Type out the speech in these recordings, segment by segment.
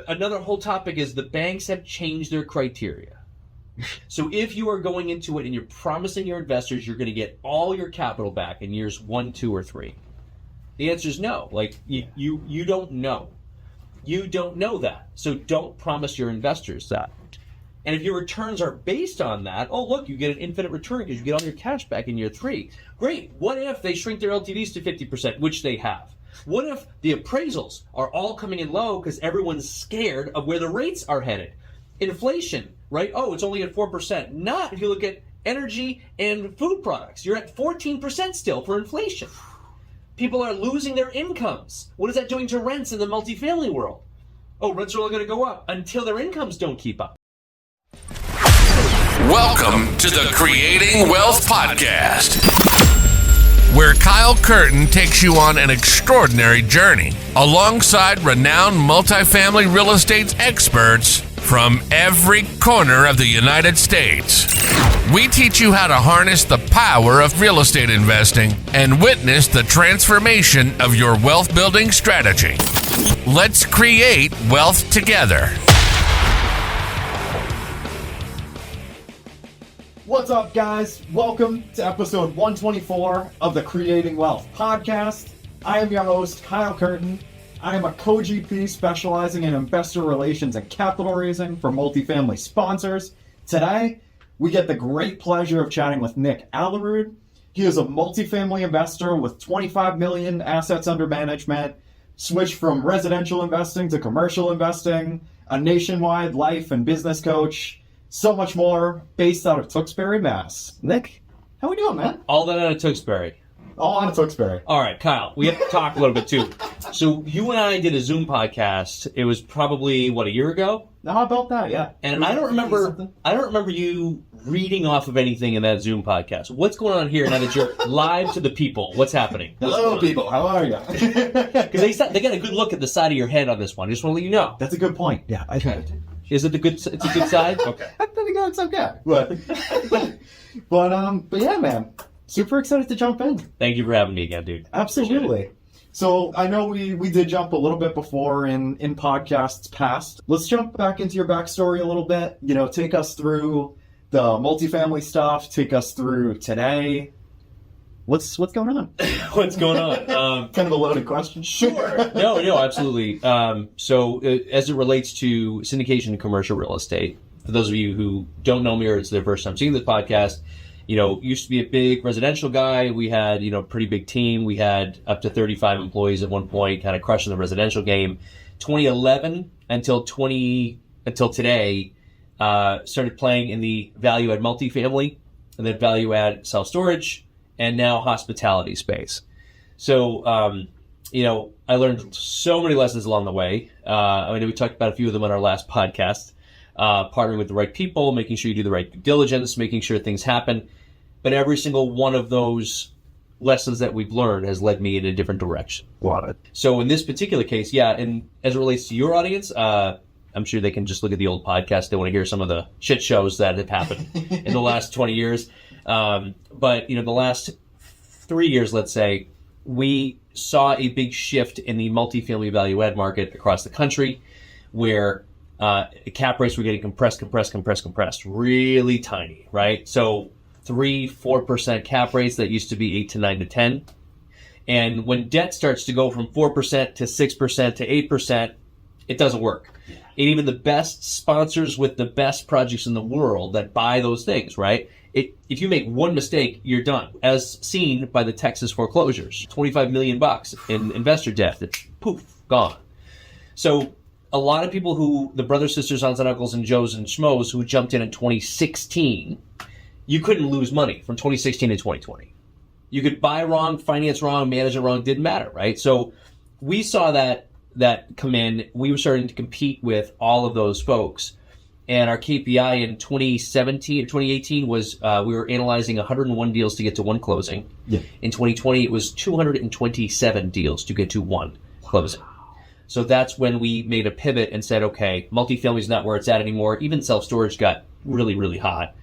Another whole topic is the banks have changed their criteria. So if you are going into it and you're promising your investors you're going to get all your capital back in years 1, 2, or 3, the answer is no. Like you don't know. You don't know that. So don't promise your investors that. And if your returns are based on that, oh, look, you get an infinite return because you get all your cash back in year 3. Great. What if they shrink their LTVs to 50%, which they have? What if the appraisals are all coming in low because everyone's scared of where the rates are headed? Inflation, right? Oh, it's only at 4%. Not if you look at energy and food products. You're at 14% still for inflation. People are losing their incomes. What is that doing to rents in the multifamily world? Oh, rents are only going to go up until their incomes don't keep up. Welcome to the Creating Wealth Podcast, where Kyle Curtin takes you on an extraordinary journey alongside renowned multifamily real estate experts from every corner of the United States. We teach you how to harness the power of real estate investing and witness the transformation of your wealth building strategy. Let's create wealth together. What's up, guys? Welcome to episode 124 of the Creating Wealth Podcast. I am your host, Kyle Curtin. I am a co-GP specializing in investor relations and capital raising for multifamily sponsors. Today, we get the great pleasure of chatting with Nick Allerud. He is a multifamily investor with 25 million assets under management, switched from residential investing to commercial investing, a nationwide life and business coach, so much more, based out of Tewksbury, Mass. Nick, how we doing, man? All that out of Tewksbury. All out of Tewksbury. All right, Kyle, we have to talk a little bit too. So you and I did a Zoom podcast. It was probably, a year ago? How about that, yeah. And I don't remember you reading off of anything in that Zoom podcast. What's going on here now that you're live to the people? What's happening? Hello, people. How are you? Because they got a good look at the side of your head on this one. I just want to let you know. That's a good point. Yeah, I tried. Is it it's a good side? Okay. I think it's okay. But yeah, man. Super excited to jump in. Thank you for having me again, dude. Absolutely. So I know we did jump a little bit before in podcasts past. Let's jump back into your backstory a little bit. You know, take us through the multifamily stuff. Take us through today. What's going on? What's going on? Kind of a loaded question. Sure. No, absolutely. So as it relates to syndication and commercial real estate, for those of you who don't know me or it's their first time seeing this podcast, used to be a big residential guy. We had, a pretty big team. We had up to 35 employees at one point, kind of crushing the residential game. 2011 until today, started playing in the value add multifamily and then value add self-storage and now hospitality space. So, I learned so many lessons along the way. We talked about a few of them on our last podcast. Partnering with the right people, making sure you do the right due diligence, making sure things happen. But every single one of those lessons that we've learned has led me in a different direction. Love it. So in this particular case, yeah, and as it relates to your audience, I'm sure they can just look at the old podcast. They want to hear some of the shit shows that have happened in the last 20 years. But, the last 3 years, let's say, we saw a big shift in the multifamily value add market across the country where cap rates were getting compressed, really tiny, right? So 3-4% cap rates that used to be 8 to 9 to 10. And when debt starts to go from 4% to 6% to 8%, it doesn't work. Yeah. And even the best sponsors with the best projects in the world that buy those things, right? If you make one mistake, you're done. As seen by the Texas foreclosures, $25 million in investor debt, it's poof, gone. So a lot of people the brothers, sisters, aunts and uncles and Joes and Schmoes who jumped in 2016, you couldn't lose money from 2016 to 2020. You could buy wrong, finance wrong, manage it wrong, didn't matter, right? So we saw that come in. We were starting to compete with all of those folks. And our KPI in 2017 or 2018 was we were analyzing 101 deals to get to one closing. Yeah. In 2020, it was 227 deals to get to one closing. So that's when we made a pivot and said, okay, multifamily is not where it's at anymore. Even self-storage got really, really hot.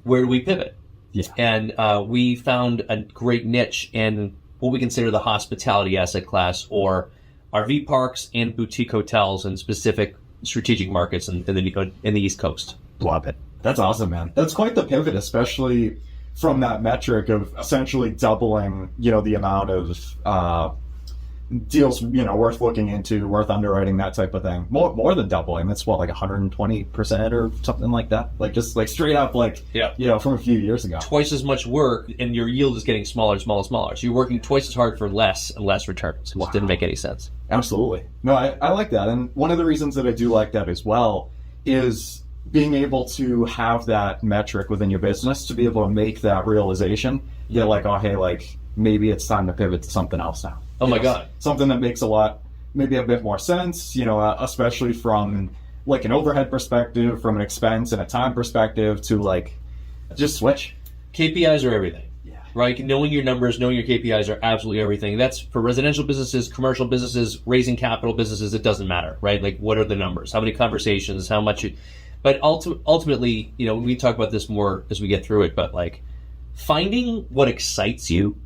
Where do we pivot? Yeah. And we found a great niche in what we consider the hospitality asset class, or RV parks and boutique hotels in specific strategic markets in the East Coast. Love it. That's awesome, man. That's quite the pivot, especially from that metric of essentially doubling, the amount of deals, worth looking into, worth underwriting, that type of thing. More than doubling. That's what, like 120% or something like that. Like just like straight up, like, from a few years ago. Twice as much work, and your yield is getting smaller and smaller and smaller. So you're working twice as hard for less and less returns. It just didn't make any sense. Absolutely. No, I like that. And one of the reasons that I do like that as well is being able to have that metric within your business, to be able to make that realization. You're like, oh, hey, like maybe it's time to pivot to something else now. Oh my God. Something that makes maybe a bit more sense, especially from like an overhead perspective, from an expense and a time perspective, to like just switch. KPIs are everything. Right? Knowing your numbers, knowing your KPIs are absolutely everything. That's for residential businesses, commercial businesses, raising capital businesses. It doesn't matter, right? Like, what are the numbers? How many conversations? How much? But ultimately, we talk about this more as we get through it, but like finding what excites you,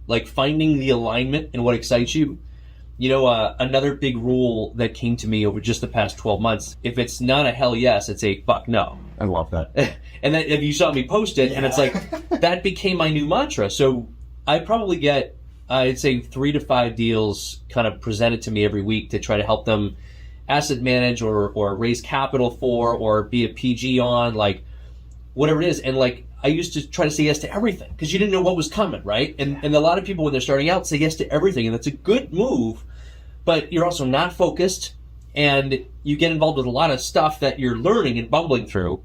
like finding the alignment and what excites you. Another big rule that came to me over just the past 12 months, if it's not a hell yes, it's a fuck no. I love that. And then if you saw me post it, and it's like, that became my new mantra. So I probably get, I'd say 3 to 5 deals kind of presented to me every week to try to help them asset manage or raise capital for, or be a PG on, like whatever it is. And like, I used to try to say yes to everything because you didn't know what was coming, right? And a lot of people, when they're starting out, say yes to everything, and that's a good move, but you're also not focused, and you get involved with a lot of stuff that you're learning and bumbling through.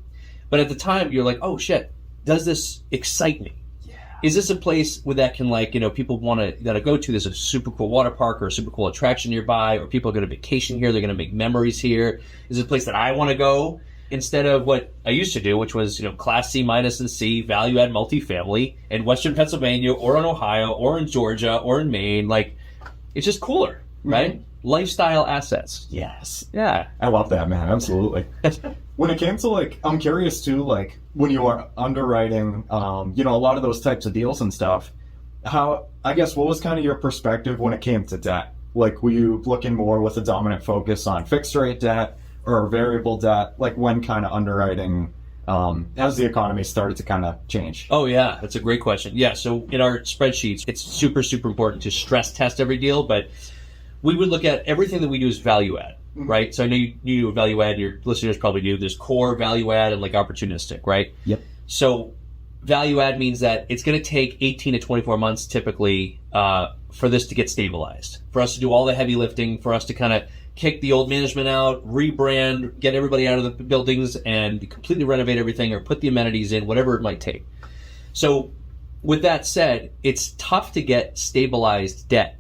But at the time, you're like, oh shit, does this excite me? Yeah. Is this a place where that can, like, people want to go to? There's a super cool water park or a super cool attraction nearby, or people are going to vacation here. They're going to make memories here. Is it a place that I want to go? Instead of what I used to do, which was, Class C minus and C, value add multifamily in Western Pennsylvania or in Ohio or in Georgia or in Maine. Like, it's just cooler, right? Mm-hmm. Lifestyle assets. Yes. Yeah. I love that, man. Absolutely. When it came to, like, I'm curious too, like, when you are underwriting, a lot of those types of deals and stuff, what was kind of your perspective when it came to debt? Like, were you looking more with a dominant focus on fixed rate debt or variable debt, like when kind of underwriting as the economy started to kind of change? Oh yeah, that's a great question. Yeah, so in our spreadsheets, it's super, super important to stress test every deal, but we would look at everything that we do as value add, right? So I know you do value add, your listeners probably do. There's core value add and like opportunistic, right? Yep. So value add means that it's going to take 18 to 24 months typically for this to get stabilized, for us to do all the heavy lifting, for us to kind of kick the old management out, rebrand, get everybody out of the buildings, and completely renovate everything or put the amenities in, whatever it might take. So with that said, it's tough to get stabilized debt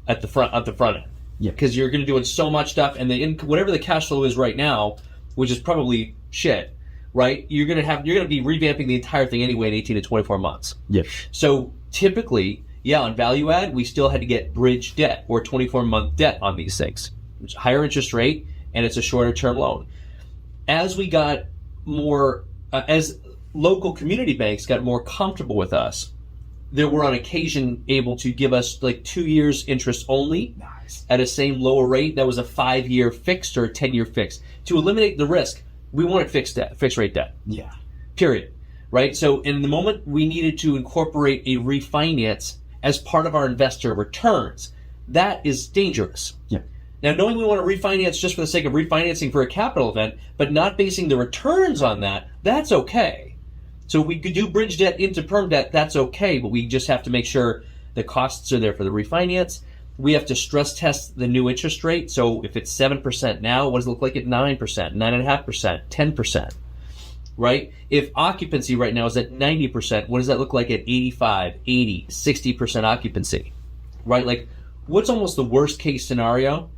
at the front end. Yeah. Because you're going to do so much stuff, and whatever the cash flow is right now, which is probably shit, right? You're going to be revamping the entire thing anyway in 18 to 24 months. Yeah. So typically, on value add, we still had to get bridge debt or 24-month debt on these things. It's a higher interest rate, and it's a shorter term loan. As we got more, as local community banks got more comfortable with us, they were on occasion able to give us like 2 years interest only. Nice. At a same lower rate. That was a 5-year fixed or a 10-year fixed. To eliminate the risk, we wanted fixed rate debt. Yeah. Period. Right? So in the moment we needed to incorporate a refinance as part of our investor returns, that is dangerous. Yeah. Now, knowing we want to refinance just for the sake of refinancing for a capital event, but not basing the returns on that, that's okay. So if we could do bridge debt into perm debt, that's okay, but we just have to make sure the costs are there for the refinance. We have to stress test the new interest rate. So if it's 7% now, what does it look like at 9%, 9.5%, 10%, right? If occupancy right now is at 90%, what does that look like at 85, 80, 60% occupancy, right? Like, what's almost the worst case scenario?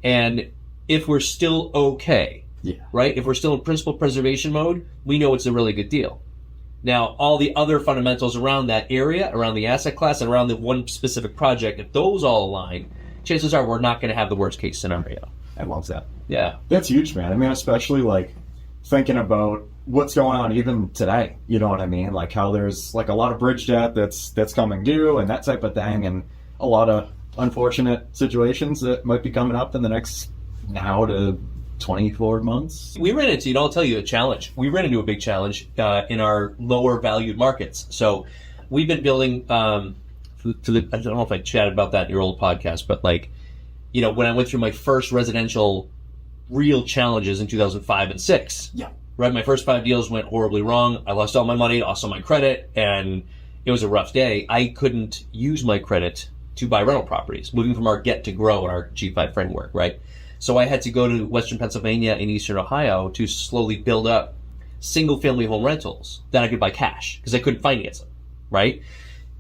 And if we're still okay, right? If we're still in principal preservation mode, we know it's a really good deal. Now, all the other fundamentals around that area, around the asset class, and around the one specific project, if those all align, chances are we're not going to have the worst case scenario. I love that. Yeah. That's huge, man. I mean, especially like thinking about what's going on even today, you know what I mean? Like how there's like a lot of bridge debt that's coming due and that type of thing, and a lot of unfortunate situations that might be coming up in the next now to 24 months? We ran into, I'll tell you a challenge. We ran into a big challenge in our lower valued markets. So we've been building, I don't know if I chatted about that in your old podcast, but when I went through my first residential real challenges in 2005 and 6. Yeah. Right, my first 5 deals went horribly wrong. I lost all my money, lost all my credit, and it was a rough day. I couldn't use my credit to buy rental properties, moving from our get to grow in our G5 framework, right? So I had to go to Western Pennsylvania and Eastern Ohio to slowly build up single-family home rentals that I could buy cash because I couldn't finance them, right?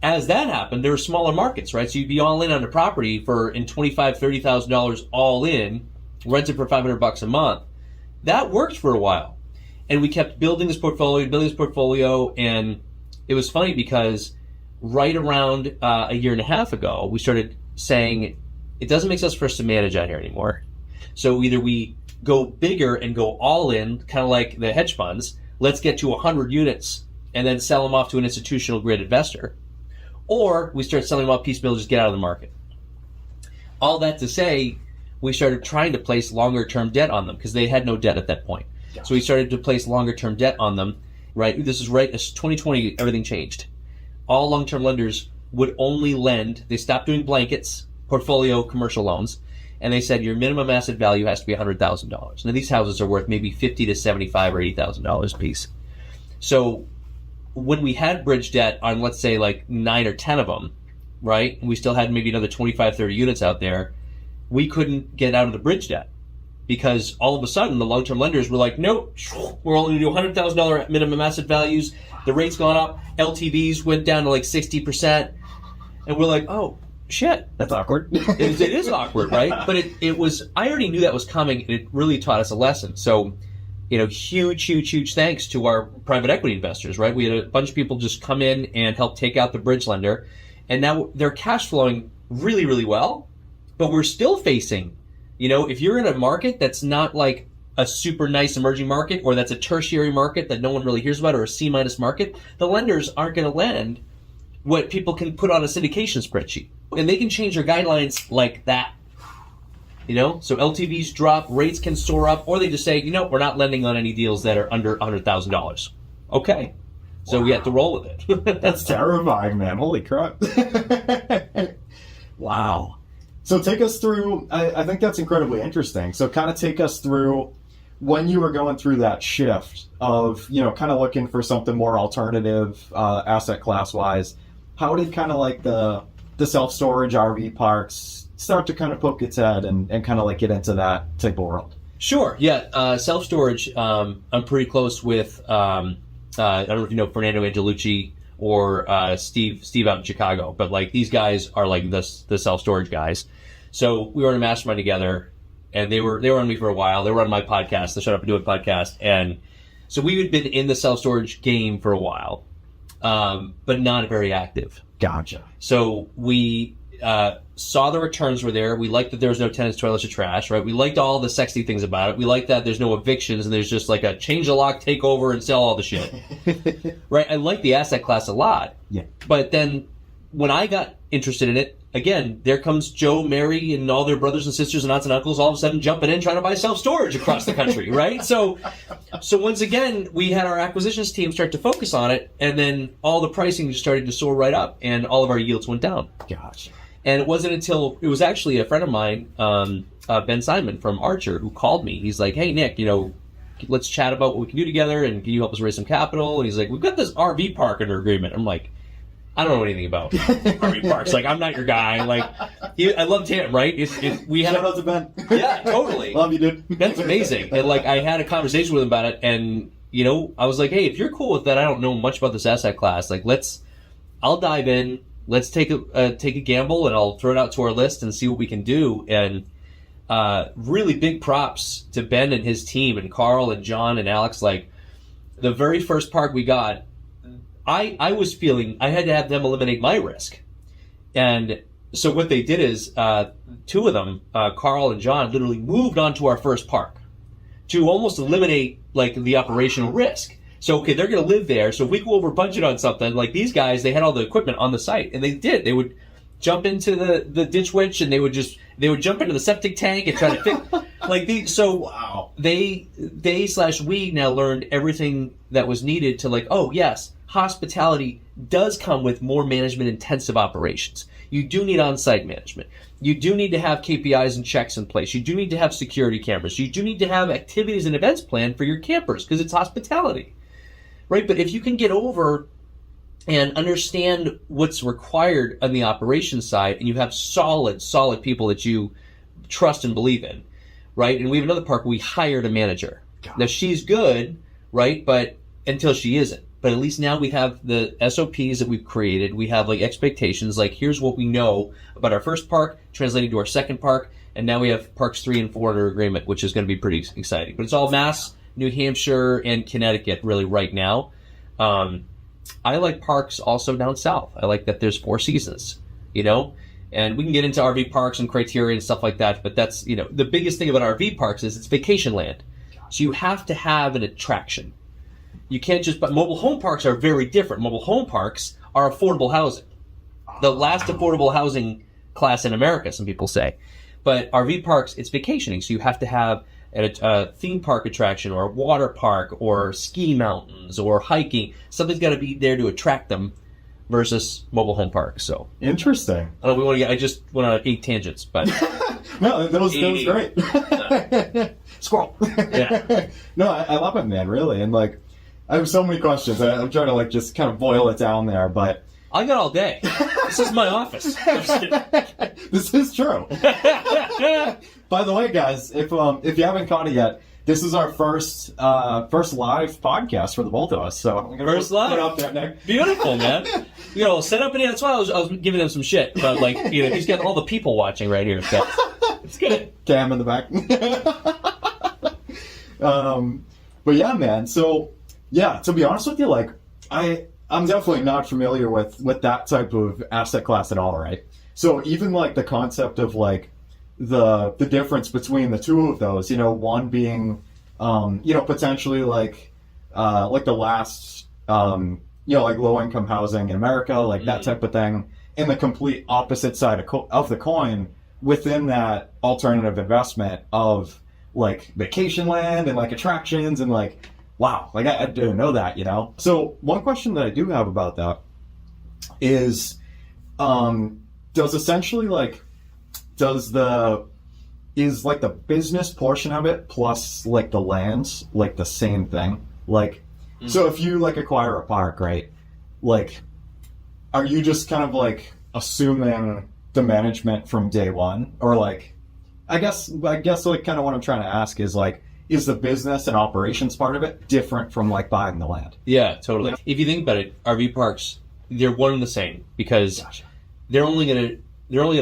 As that happened, there were smaller markets, right? So you'd be all in on the property in $25,000, $30,000 all in, rented for $500 a month. That worked for a while. And we kept building this portfolio, and it was funny because right around a year and a half ago, we started saying, it doesn't make sense for us to manage out here anymore. So either we go bigger and go all in, kind of like the hedge funds, let's get to 100 units and then sell them off to an institutional grade investor, or we start selling them off piecemeal, just get out of the market. All that to say, we started trying to place longer term debt on them because they had no debt at that point. Yeah. So we started to place longer term debt on them, right? This is right as 2020, everything changed. All long-term lenders would only lend, they stopped doing blankets, portfolio commercial loans, and they said your minimum asset value has to be $100,000. Now these houses are worth maybe $50,000 to $75,000 or $80,000 a piece. So when we had bridge debt on, let's say 9 or 10 of them, right? And we still had maybe another 25, 30 units out there, we couldn't get out of the bridge debt because all of a sudden the long-term lenders were like, nope, we're only going to do $100,000 minimum asset values. The rate's gone up. LTVs went down to 60%. And we're like, oh, shit. That's awkward. It is awkward, right? But it was, I already knew that was coming, and it really taught us a lesson. So, huge thanks to our private equity investors, right? We had a bunch of people just come in and help take out the bridge lender. And now they're cash flowing really, really well. But we're still facing, if you're in a market that's not like a super nice emerging market, or that's a tertiary market that no one really hears about, or a C- market, the lenders aren't going to lend what people can put on a syndication spreadsheet. And they can change their guidelines like that. So LTVs drop, rates can soar up, or they just say, we're not lending on any deals that are under $100,000. Okay. So wow. We have to roll with it. That's terrifying, man. Holy crap. Wow. So take us through, I think that's incredibly interesting. So kind of take us through when you were going through that shift of, kind of looking for something more alternative, asset class wise. How did kind of the self-storage RV parks start to kind of poke its head and kind of get into that type of world? Sure. Yeah. Self-storage, I'm pretty close with, I don't know if you know Fernando Angelucci or Steve out in Chicago, but these guys are the self-storage guys. So we were in a mastermind together, and they were on me for a while. They were on my podcast, the Shut Up and Do It podcast, and so we had been in the self-storage game for a while, but not very active. Gotcha. So we saw the returns were there. We liked that there was no tenants, toilets, or trash, right? We liked all the sexy things about it. We liked that there's no evictions and there's just a change the lock, take over, and sell all the shit. Right? I like the asset class a lot. Yeah. But then when I got interested in it, again, there comes Joe, Mary, and all their brothers and sisters and aunts and uncles all of a sudden jumping in trying to buy self-storage across the country, right? So once again, we had our acquisitions team start to focus on it, and then all the pricing just started to soar right up, and all of our yields went down. Gotcha. And it wasn't until, it was actually a friend of mine, Ben Simon from Archer, who called me. He's like, hey, Nick, let's chat about what we can do together, and can you help us raise some capital? And he's like, we've got this RV park under agreement. I'm like, I don't know anything about RV parks. I'm not your guy. I loved him, right? We had Shout out to Ben. Yeah, totally. Love you, dude. Ben's amazing. And I had a conversation with him about it, and I was like, hey, if you're cool with that, I don't know much about this asset class. I'll dive in. Let's take a gamble, and I'll throw it out to our list and see what we can do. And really big props to Ben and his team, and Carl and John and Alex. The very first park we got, I was feeling I had to have them eliminate my risk. And so what they did is two of them, Carl and John, literally moved onto our first park to almost eliminate the operational risk. So, okay, they're going to live there. So if we go over budget on something, these guys, they had all the equipment on the site, and they did. They would jump into the ditch witch, and they would jump into the septic tank and try to fix Wow. We now learned everything that was needed to like, oh yes, hospitality does come with more management intensive operations. You do need on-site management. You do need to have KPIs and checks in place. You do need to have security cameras. You do need to have activities and events planned for your campers because it's hospitality, right? But if you can get over and understand what's required on the operations side, and you have solid people that you trust and believe in, right? And we have another park where we hired a manager. Now she's good, right? But until she isn't. But at least now we have the SOPs that we've created. We have like expectations, like here's what we know about our first park, translating to our second park, and now we have parks 3 and 4 under agreement, which is going to be pretty exciting. But it's all Mass, New Hampshire, and Connecticut really right now. I like parks also down south. I like that there's 4 seasons, and we can get into RV parks and criteria and stuff like that. But that's, the biggest thing about RV parks is it's vacation land. So you have to have an attraction. You can't but mobile home parks are very different. Mobile home parks are affordable housing. The last affordable housing class in America, some people say. But RV parks, it's vacationing. So you have to have a theme park attraction or a water park or ski mountains or hiking. Something's got to be there to attract them versus mobile home parks. So interesting. I just went on 8 tangents, but no, that was great. Squirrel. Yeah. No, I love it, man. Really, and like, I have so many questions. I'm trying to like just kind of boil it down there, but I got all day. This is my office. This is true. By the way, guys, if you haven't caught it yet, this is our first live podcast for the both of us. So I'm gonna put it up there, Nick. Beautiful, man. Set up in here. That's why I was giving him some shit. But like, he's got all the people watching right here. So it's good. Cam in the back. But yeah, man. So yeah, to be honest with you, like I'm definitely not familiar with that type of asset class at all, right? So even like the concept of like the difference between the two of those, one being potentially like the last like low income housing in America, like that type of thing, and the complete opposite side of the coin within that alternative investment of like vacation land and like attractions and like, wow, like I didn't know that, So one question that I do have about that is, is the business portion of it plus like the lands like the same thing? Like, so if you like acquire a park, right? Like, are you just kind of like assuming the management from day one, or like, I guess like kind of what I'm trying to ask is like, is the business and operations part of it different from like buying the land? Yeah, totally. If you think about it, RV parks, they're one and the same because they're only gonna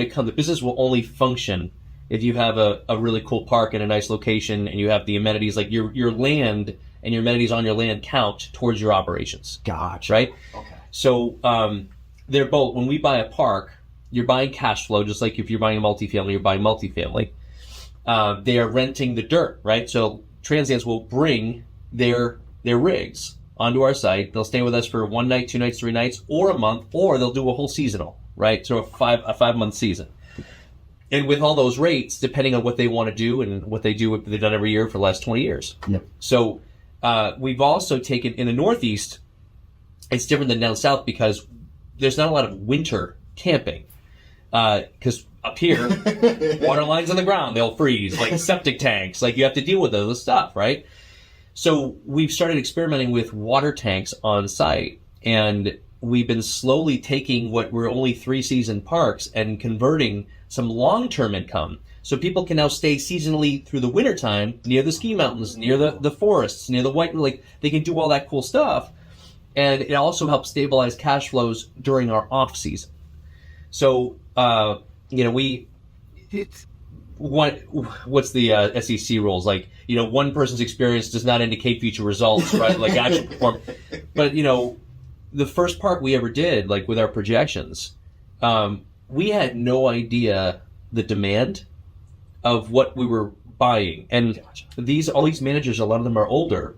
come. The business will only function if you have a really cool park in a nice location and you have the amenities, like your land and your amenities on your land count towards your operations. Gotcha. Right? Okay. So they're both. When we buy a park, you're buying cash flow, just like if you're buying a multifamily, you're buying multifamily. They are renting the dirt, right? So transients will bring their rigs onto our site. They'll stay with us for 1 night, 2 nights, 3 nights, or a month, or they'll do a whole seasonal, right? So a 5-month season. And with all those rates, depending on what they want to do and what they've done every year for the last 20 years. Yep. So we've also taken, in the Northeast, it's different than down south because there's not a lot of winter camping. Because up here, water lines on the ground, they'll freeze, like septic tanks, like you have to deal with those stuff, right? So we've started experimenting with water tanks on site, and we've been slowly taking what were only 3-season parks and converting some long-term income. So people can now stay seasonally through the wintertime near the ski mountains, near the forests, near the white, like they can do all that cool stuff. And it also helps stabilize cash flows during our off season. So, what's the SEC rules? Like, one person's experience does not indicate future results, right? Like actual performance. But, the first park we ever did, like with our projections, we had no idea the demand of what we were buying. And all these managers, a lot of them are older.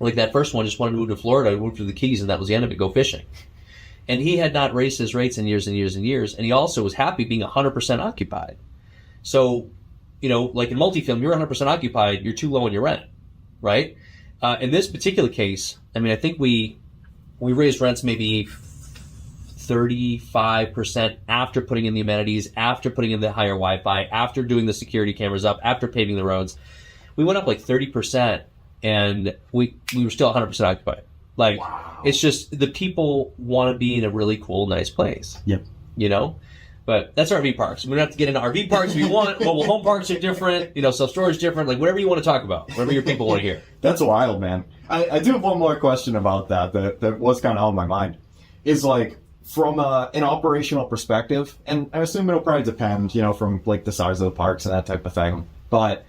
Like that first one just wanted to move to Florida, moved to the Keys, and that was the end of it, go fishing. And he had not raised his rates in years and years and years. And he also was happy being 100% occupied. So, like in multifamily, you're 100% occupied, you're too low on your rent, right? In this particular case, I think we raised rents maybe 35% after putting in the amenities, after putting in the higher Wi-Fi, after doing the security cameras up, after paving the roads. We went up like 30%, and we were still 100% occupied. Like, wow. It's just the people want to be in a really cool, nice place. Yep. But that's RV parks. We don't have to get into RV parks if you want. Mobile home parks are different. Self-storage different. Like, whatever you want to talk about, whatever your people want to hear. That's wild, man. I do have one more question about that was kind of on my mind. Is like, from an operational perspective, and I assume it'll probably depend, from like the size of the parks and that type of thing. But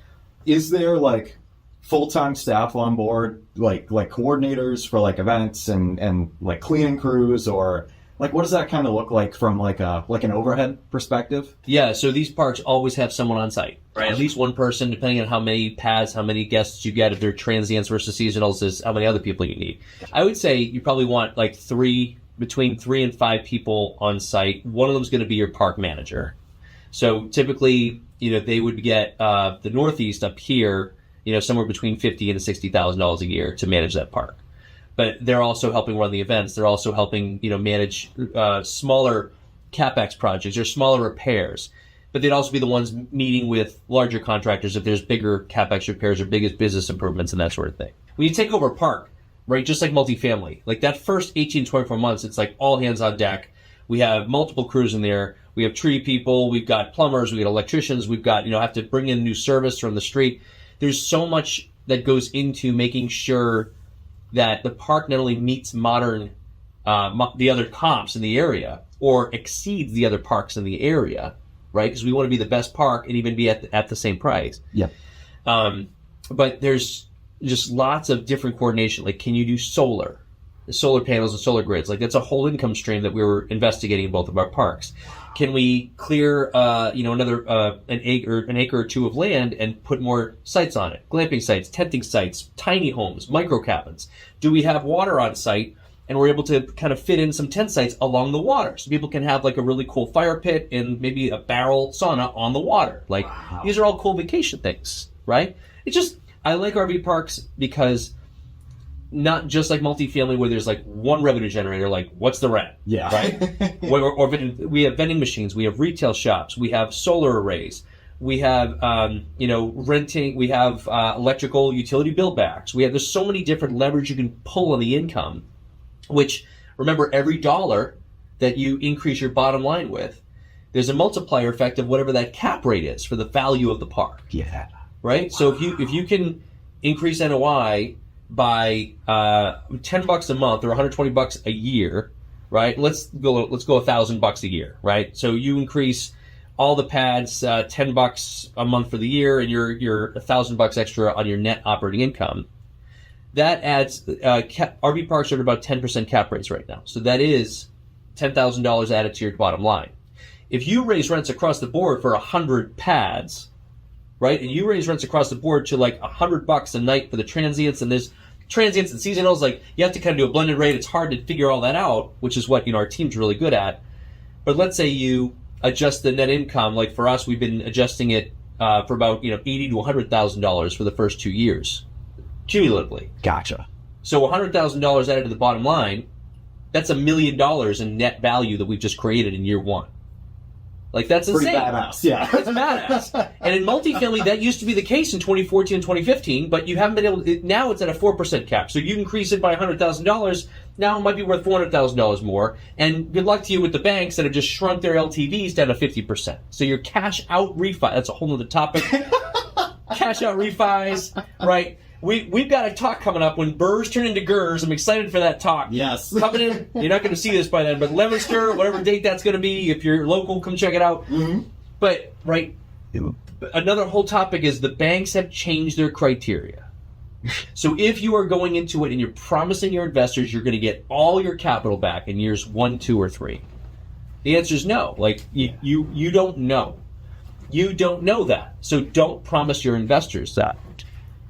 is there like full-time staff on board, like coordinators for like events and like cleaning crews, or like what does that kind of look like from like an overhead perspective? Yeah, so these parks always have someone on site, right? At least one person, depending on how many pads, how many guests you get. If they're transients versus seasonals, is how many other people you need. I would say you probably want like between 3 and 5 people on site. One of them is going to be your park manager. So typically, they would get the Northeast up here, somewhere between $50,000 and $60,000 a year to manage that park. But they're also helping run the events. They're also helping, manage smaller CapEx projects or smaller repairs. But they'd also be the ones meeting with larger contractors if there's bigger CapEx repairs or biggest business improvements and that sort of thing. When you take over a park, right, just like multifamily, like that first 18, 24 months, it's like all hands on deck. We have multiple crews in there. We have tree people. We've got plumbers. We've got electricians. We've got, have to bring in new service from the street. There's so much that goes into making sure that the park not only meets modern, the other comps in the area or exceeds the other parks in the area, right? Because we want to be the best park and even be at the same price. Yeah. But there's just lots of different coordination. Like, can you do solar panels and solar grids? Like, that's a whole income stream that we were investigating in both of our parks. Can we clear, an acre or two of land and put more sites on it? Glamping sites, tenting sites, tiny homes, micro cabins. Do we have water on site? And we're able to kind of fit in some tent sites along the water, so people can have like a really cool fire pit and maybe a barrel sauna on the water. Like, wow. These are all cool vacation things, right? I like RV parks because not just like multifamily where there's like one revenue generator, like what's the rent? Yeah. Right? or we have vending machines, we have retail shops, we have solar arrays, we have, renting, we have electrical utility bill backs. There's so many different levers you can pull on the income, which, remember, every dollar that you increase your bottom line with, there's a multiplier effect of whatever that cap rate is for the value of the park. Yeah. Right? Wow. So if you can increase NOI by $10 a month or $120 a year, right? Let's go $1,000 a year, right? So you increase all the pads $10 a month for the year, and you're $1,000 extra on your net operating income. That adds RV parks are at about 10% cap rates right now. So that is $10,000 added to your bottom line. If you raise rents across the board for 100 pads, right, and you raise rents across the board to like $100 a night for the transients, and there's transients and seasonals, like you have to kind of do a blended rate. It's hard to figure all that out, which is what our team's really good at. But let's say you adjust the net income. Like for us, we've been adjusting it for about $80,000 to $100,000 for the first 2 years, cumulatively. Gotcha. So $100,000 added to the bottom line, that's $1 million in net value that we've just created in year one. Like, that's insane. Pretty badass, yeah. That's badass. And in multifamily, that used to be the case in 2014 and 2015, but you haven't been able to, now it's at a 4% cap. So you increase it by $100,000, now it might be worth $400,000 more. And good luck to you with the banks that have just shrunk their LTVs down to 50%. So your cash out refi, that's a whole other topic. Cash out refis, right? We've got a talk coming up when burrs turn into gers. I'm excited for that talk. Yes. Coming in, you're not going to see this by then, but Leominster, whatever date that's going to be, if you're local, come check it out. Mm-hmm. But, right, another whole topic is the banks have changed their criteria. So if you are going into it and you're promising your investors you're going to get all your capital back in years 1, 2, or 3, the answer is no. Like, you don't know. You don't know that. So don't promise your investors that.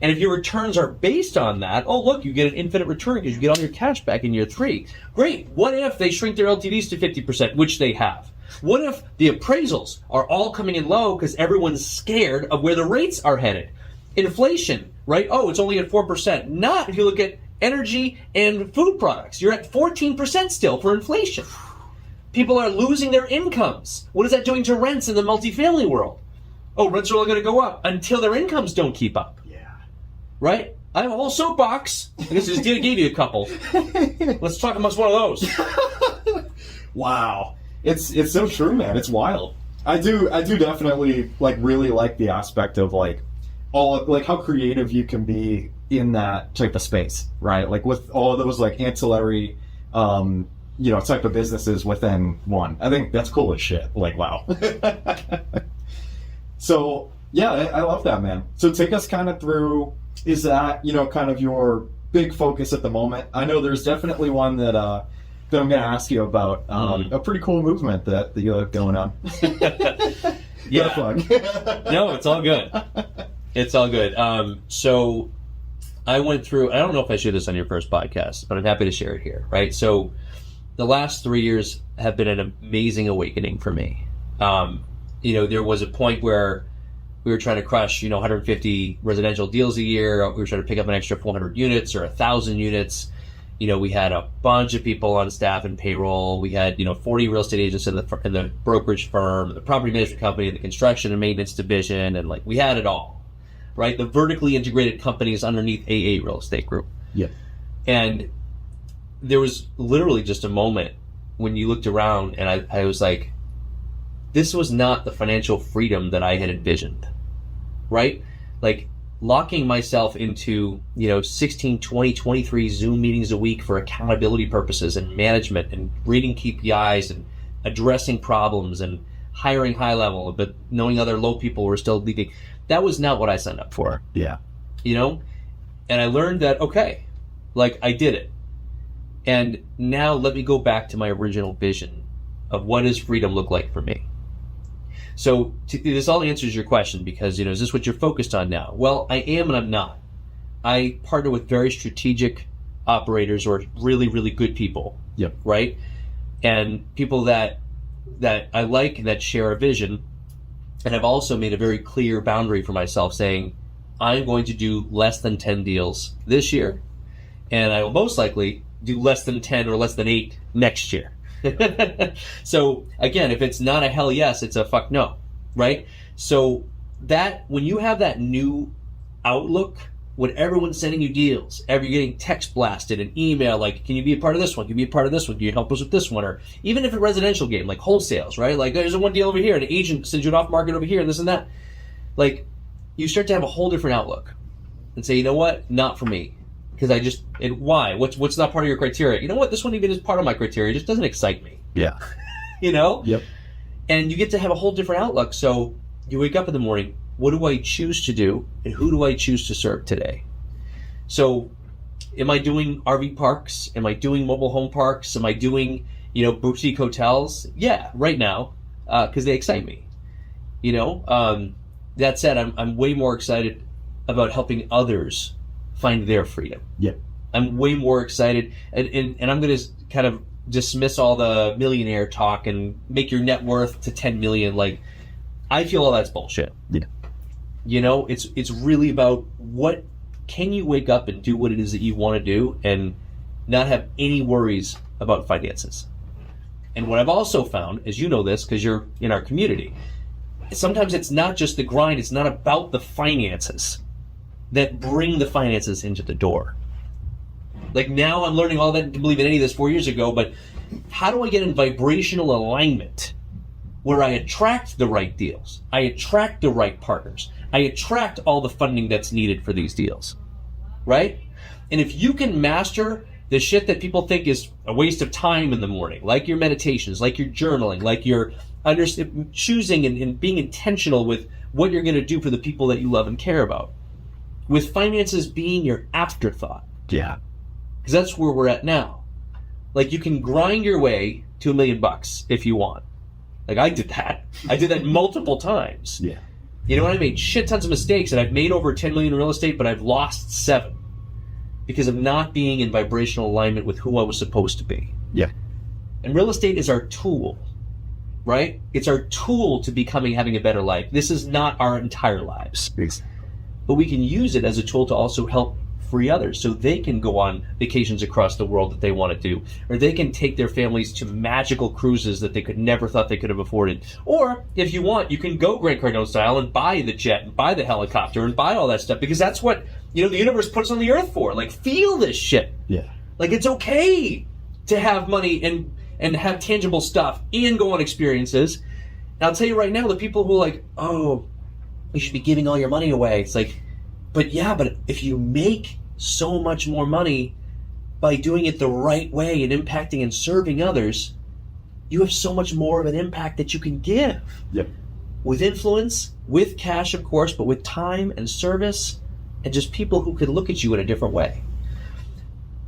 And if your returns are based on that, oh, look, you get an infinite return because you get all your cash back in year 3. Great. What if they shrink their LTVs to 50%, which they have? What if the appraisals are all coming in low because everyone's scared of where the rates are headed? Inflation, right? Oh, it's only at 4%. Not if you look at energy and food products. You're at 14% still for inflation. People are losing their incomes. What is that doing to rents in the multifamily world? Oh, rents are only going to go up until their incomes don't keep up. Yeah. Right? I have a whole soapbox. I guess I just gave you a couple. Let's talk amongst one of those. Wow. It's so true, man. It's wild. I do definitely really like the aspect of how creative you can be in that type of space, right? Like with all of those ancillary type of businesses within one. I think that's cool as shit. Wow. So yeah, I love that, man. So take us kind of through, is that, kind of your big focus at the moment? I know there's definitely one that I'm going to ask you about, a pretty cool movement that you have going on. Yeah. No, it's all good. It's all good. So I went through, I don't know if I shared this on your first podcast, but I'm happy to share it here, right? So the last 3 years have been an amazing awakening for me. There was a point where we were trying to crush, 150 residential deals a year. We were trying to pick up an extra 400 units or 1,000 units. We had a bunch of people on staff and payroll. We had, 40 real estate agents in the brokerage firm, the property management company, the construction and maintenance division, and we had it all, right? The vertically integrated companies underneath AA Real Estate Group. Yeah. And there was literally just a moment when you looked around and I was like, this was not the financial freedom that I had envisioned, right? Locking myself into, 16, 20, 23 Zoom meetings a week for accountability purposes and management and reading KPIs and addressing problems and hiring high level, but knowing other low people were still leaving. That was not what I signed up for. Yeah. And I learned that, okay, I did it. And now let me go back to my original vision of what does freedom look like for me? So this all answers your question because, is this what you're focused on now? Well, I am and I'm not. I partner with very strategic operators or really, really good people. Yep. Right? And people that I like and that share a vision. And I've also made a very clear boundary for myself saying, I'm going to do less than 10 deals this year. And I will most likely do less than 10 or less than 8 next year. So again, if it's not a hell yes, it's a fuck no, right? So that when you have that new outlook, when everyone's sending you deals, you're getting text blasted and email can you be a part of this one? Can you be a part of this one? Can you help us with this one? Or even if a residential game, wholesales, right? There's a one deal over here, an agent sends you an off market over here, and this and that. You start to have a whole different outlook and say, you know what? Not for me. Because why? What's not part of your criteria? You know what? This one even is part of my criteria. It just doesn't excite me. Yeah. Yep. And you get to have a whole different outlook. So you wake up in the morning, what do I choose to do? And who do I choose to serve today? So am I doing RV parks? Am I doing mobile home parks? Am I doing, boutique hotels? Yeah, right now, because they excite me. That said, I'm way more excited about helping others find their freedom. Yeah. I'm way more excited, and I'm going to kind of dismiss all the millionaire talk and make your net worth to 10 million. I feel all that's bullshit. Yeah. It's really about what can you wake up and do what it is that you want to do and not have any worries about finances. And what I've also found, as you know this because you're in our community, sometimes it's not just the grind. It's not about the finances that bring the finances into the door. Now I'm learning all that. I didn't believe in any of this 4 years ago, but how do I get in vibrational alignment where I attract the right deals? I attract the right partners. I attract all the funding that's needed for these deals, right? And if you can master the shit that people think is a waste of time in the morning, like your meditations, like your journaling, like your choosing and being intentional with what you're going to do for the people that you love and care about, with finances being your afterthought. Yeah. Because that's where we're at now. You can grind your way to $1 million if you want. I did that. I did that multiple times. Yeah. You know what? I made shit tons of mistakes, and I've made over 10 million in real estate, but I've lost 7 because of not being in vibrational alignment with who I was supposed to be. Yeah. And real estate is our tool, right? It's our tool to having a better life. This is not our entire lives. Peace. But we can use it as a tool to also help free others so they can go on vacations across the world that they want to do, or they can take their families to magical cruises that they could never thought they could have afforded. Or if you want, you can go Grant Cardone style and buy the jet and buy the helicopter and buy all that stuff, because that's what, you know, the universe puts on the earth for. Like, feel this shit. Yeah. Like, it's okay to have money and have tangible stuff and go on experiences. And I'll tell you right now, the people who are like, oh, you should be giving all your money away. It's like, but if you make so much more money by doing it the right way and impacting and serving others, you have so much more of an impact that you can give. Yep. With influence, with cash, of course, but with time and service and just people who can look at you in a different way.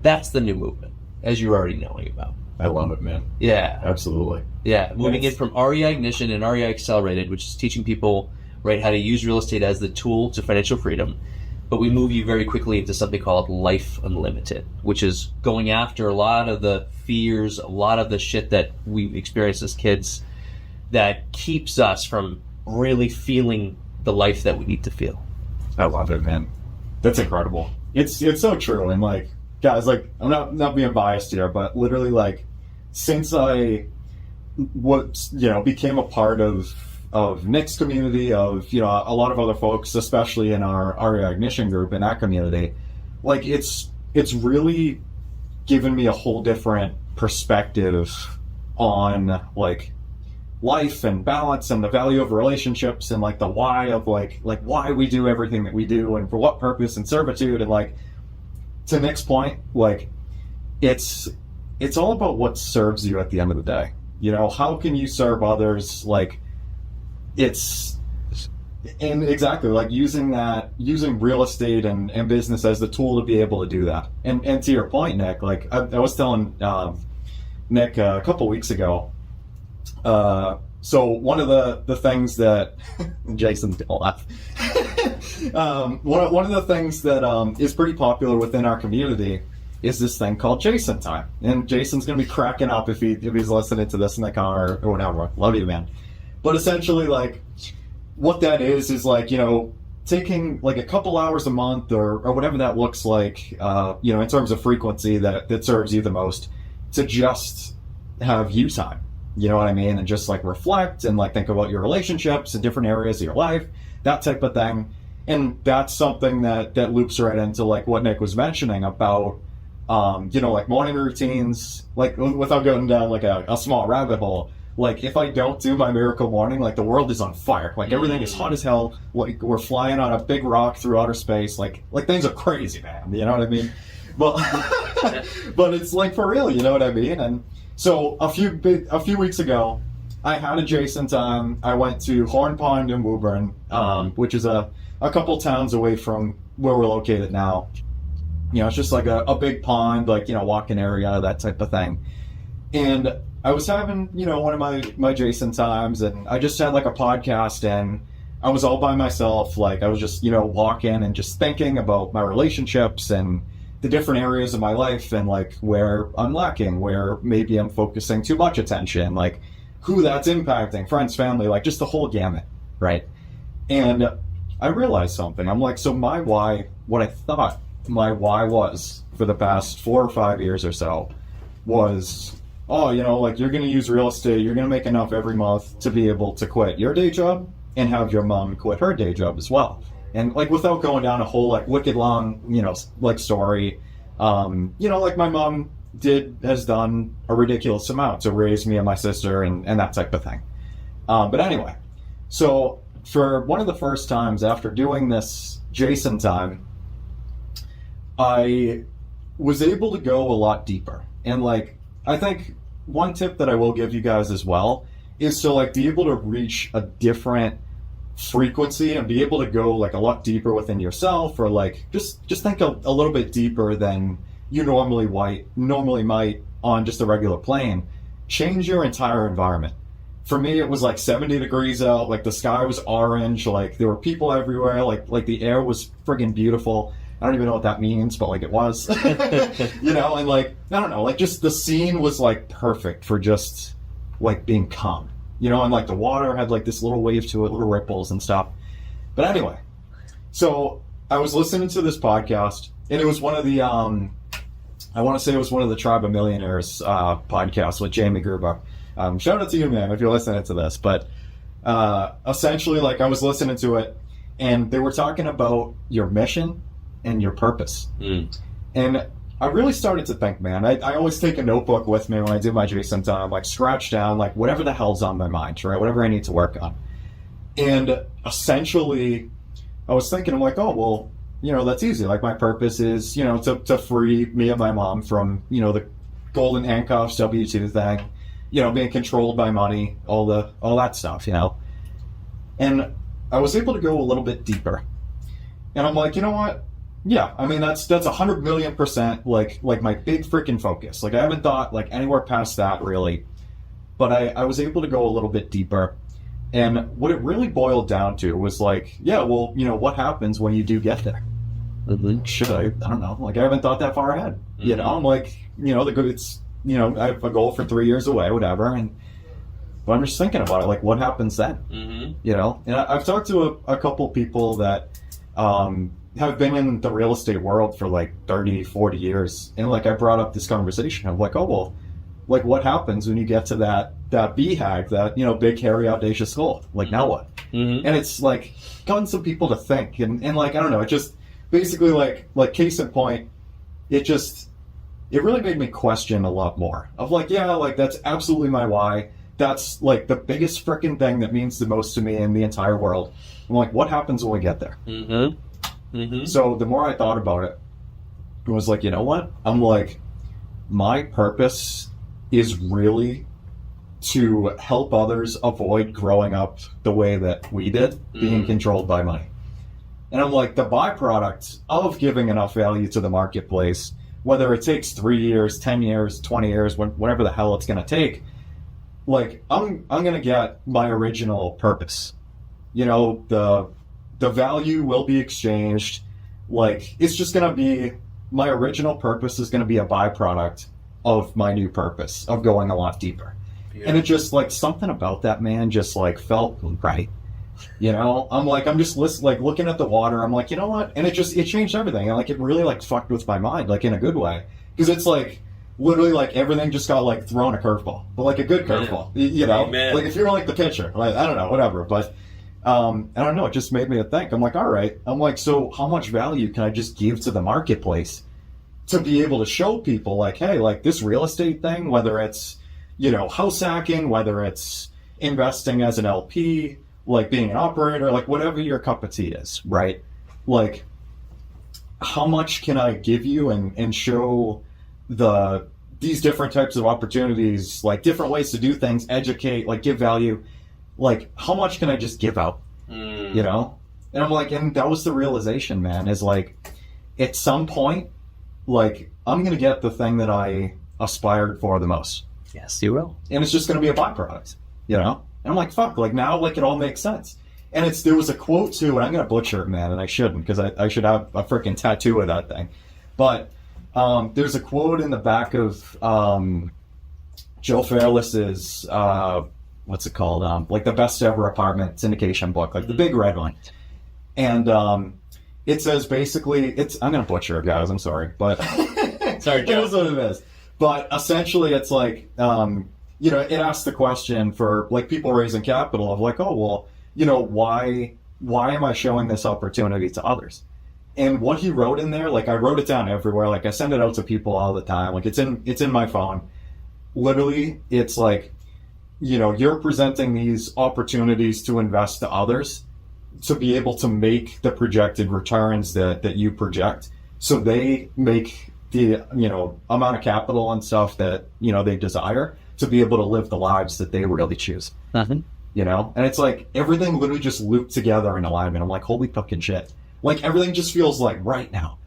That's the new movement, as you're already knowing about. I love it, man. Yeah. Absolutely. Yeah. Moving it from REI Ignition and REI Accelerated, which is teaching people, right, how to use real estate as the tool to financial freedom. But we move you very quickly into something called Life Unlimited, which is going after a lot of the fears, a lot of the shit that we experience as kids that keeps us from really feeling the life that we need to feel. I love it, man. That's incredible. It's so true. And like, guys, like, I'm not being biased here, but literally, like, since I became a part of Nick's community, of, you know, a lot of other folks, especially in our REI Ignition group, in that community, like, it's really given me a whole different perspective on, like, life and balance and the value of relationships and, like, the why of, like why we do everything that we do and for what purpose and servitude. And, like, to Nick's point, like, it's all about what serves you at the end of the day. You know, how can you serve others? Like, and exactly, like, using real estate and business as the tool to be able to do that. And to your point, Nick, like, I was telling Nick a couple weeks ago, so one of the things that Jason's gonna laugh. One of the things that is pretty popular within our community is this thing called Jason time. And Jason's gonna be cracking up if he's listening to this in the car or whatever. Love you, man. But essentially, like, what that is like, you know, taking like a couple hours a month or whatever that looks like, you know, in terms of frequency that serves you the most, to just have you time. You know what I mean? And just, like, reflect and, like, think about your relationships in different areas of your life, that type of thing. And that's something that loops right into, like, what Nick was mentioning about, you know, like, morning routines, like, without going down, like, a small rabbit hole. Like, if I don't do my miracle morning, like, the world is on fire. Like, everything is hot as hell. Like, we're flying on a big rock through outer space. Like things are crazy, man. You know what I mean? But but it's, like, for real. You know what I mean? And so a few weeks ago, I had a Jason time. I went to Horn Pond in Woburn, which is a couple towns away from where we're located now. You know, it's just like a big pond, like, you know, walking area, that type of thing. And I was having, you know, one of my Jason times, and I just had, like, a podcast, and I was all by myself. Like, I was just, you know, walking and just thinking about my relationships and the different areas of my life, and, like, where I'm lacking, where maybe I'm focusing too much attention, like, who that's impacting, friends, family, like, just the whole gamut, right? And I realized something. I'm like, so my why, what I thought my why was for the past 4 or 5 years or so was, oh, you know, like, you're going to use real estate, you're going to make enough every month to be able to quit your day job and have your mom quit her day job as well. And, like, without going down a whole, like, wicked long, you know, like, story, you know, like, my mom has done a ridiculous amount to raise me and my sister and that type of thing. But anyway, so for one of the first times after doing this Jason time, I was able to go a lot deeper. And, like, I think one tip that I will give you guys as well is to, like, be able to reach a different frequency and be able to go, like, a lot deeper within yourself, or, like, just think a little bit deeper than you normally might on just a regular plane. Change your entire environment. for me, it was like 70 degrees out, like the sky was orange, like there were people everywhere, like the air was friggin' beautiful. I don't even know what that means, but like it was, you know, and like, I don't know, like just the scene was like perfect for just like being calm, you know, and like the water had like this little wave to it, little ripples and stuff. But anyway, so I was listening to this podcast, and it was one of the, I want to say it was one of the Tribe of Millionaires podcasts with Jamie Gruber. Shout out to you, man, if you're listening to this. But essentially, like, I was listening to it, and they were talking about your mission and your purpose. And I really started to think, man, I always take a notebook with me when I do my Jason time, like, scratch down, like, whatever the hell's on my mind, right? Whatever I need to work on. And essentially, I was thinking, I'm like, oh, well, you know, that's easy. Like, my purpose is, you know, to free me and my mom from, you know, the golden handcuffs, W-2 thing, you know, being controlled by money, all that stuff, you know. And I was able to go a little bit deeper. And I'm like, you know what? Yeah, I mean, that's 100 million% like my big freaking focus. Like, I haven't thought like anywhere past that really. But I was able to go a little bit deeper. And what it really boiled down to was like, yeah, well, you know, what happens when you do get there? Should I don't know. Like, I haven't thought that far ahead. You know, I'm like, you know, it's, you know, I have a goal for 3 years away, whatever. But I'm just thinking about it, like, what happens then? You know, and I've talked to a couple people that have been in the real estate world for like 30, 40 years. And like, I brought up this conversation of like, oh, well, like, what happens when you get to that BHAG, that, you know, big, hairy, audacious goal? Like, now what? And it's like gotten some people to think, and like, I don't know, it just basically like case in point, it really made me question a lot more of like, yeah, like, that's absolutely my why. That's like the biggest freaking thing that means the most to me in the entire world. I'm like, what happens when we get there? So the more I thought about it, it was like, you know what? I'm like, my purpose is really to help others avoid growing up the way that we did, being controlled by money. And I'm like, the byproduct of giving enough value to the marketplace, whether it takes 3 years, 10 years, 20 years, whatever the hell it's going to take, like, I'm going to get my original purpose. You know, the value will be exchanged. Like, it's just going to be, my original purpose is going to be a byproduct of my new purpose of going a lot deeper. And it just, like, something about that, man, just like felt right. You know, I'm like, I'm just like looking at the water. I'm like, you know what? And it changed everything. And like, it really like fucked with my mind, like in a good way. Because it's like, literally like everything just got like thrown a curveball, but like a good curveball, you know, like if you're like the pitcher, like, I don't know, whatever. But I don't know. It just made me think. I'm like, all right. I'm like, so how much value can I just give to the marketplace to be able to show people like, hey, like this real estate thing, whether it's, you know, house hacking, whether it's investing as an LP, like being an operator, like whatever your cup of tea is, right? Like, how much can I give you and show these different types of opportunities, like different ways to do things, educate, like give value, like how much can I just give out, you know? And I'm like, and that was the realization, man, is like, at some point, like, I'm going to get the thing that I aspired for the most. Yes, you will. And it's just going to be a byproduct, you know? And I'm like, fuck, like now, like it all makes sense. And there was a quote too, and I'm going to butcher it, man, and I shouldn't, because I should have a freaking tattoo of that thing. But there's a quote in the back of Joe Fairless's, what's it called? Like the best ever apartment syndication book, like the big red one. And it says basically, I'm going to butcher it, guys, I'm sorry. But sorry, Joe. It is what it is. But essentially it's like, you know, it asks the question for like people raising capital of like, oh, well, you know, why am I showing this opportunity to others? And what he wrote in there, like I wrote it down everywhere. Like I send it out to people all the time. Like it's in my phone. Literally, it's like, you know, you're presenting these opportunities to invest to others to be able to make the projected returns that you project. So they make the, you know, amount of capital and stuff that, you know, they desire to be able to live the lives that they really choose. You know? And it's like everything literally just looped together in alignment. I'm like, holy fucking shit. Like everything just feels like right now.